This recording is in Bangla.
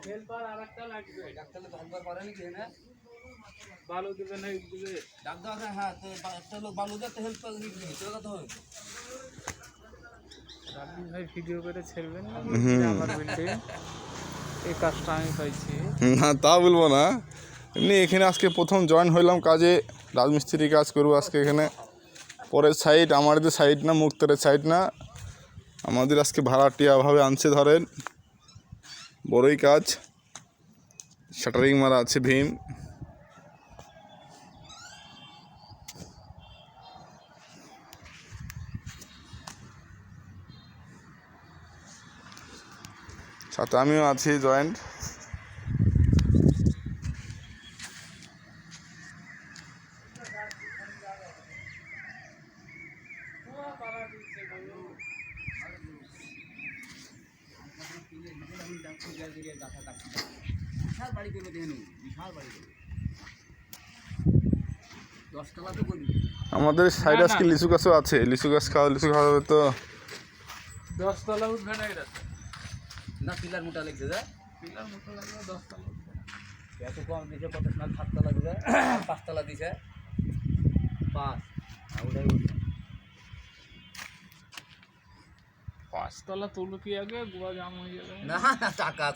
হেল্পার আরেকটা লাগবে। ডাক্তার ভাগবার পারে নাকি না? বালু দিবে না ইট দিবে? ডাক্তার হ্যাঁ, তো একটা লোক বালু দিতে হেল্প করে দিবি, তোর কথা হবে। রাব্বি ভাই ভিডিও করে ছেড়বেন না আমার বিল্ডিং, এই কাজটা আমি পাইছি। না তা বলবো না, এমনি এখানে আজকে প্রথম জয়েন হইলাম কাজে, রাজমিস্ত্রি কাজ করবো আজকে এখানে। পরের সাইড আমাদের সাইড না, মুক্তারের সাইড না, আমাদের আজকে ভাড়াটিয়াভাবে আনছে। ধরেন বড়ই কাজ, শাটারিং মারা আছে ভীম। সাথে আমিও আছি জয়েন্ট। বিশাল বাড়ি করবে দেখেন, বিশাল বাড়ি করবে, 10 তলা তো করবি। আমাদের সাইডে আজকে লিচু গাছও আছে, লিচু গাছ খাওয়া যাবে তো। 10 তলা উঠবে না এটা? না পিলার মোটা লাগছে যা, পিলার মতো লাগবে 10 তলা উঠবে না। এত কম দিছে, কত না 7 তলা দিছে, 5 তলা দিছে, 5 ওটাই বলছি। 5 তলা তুলো কি আগে গোয়া জাম হয়ে যাবে? না টাকা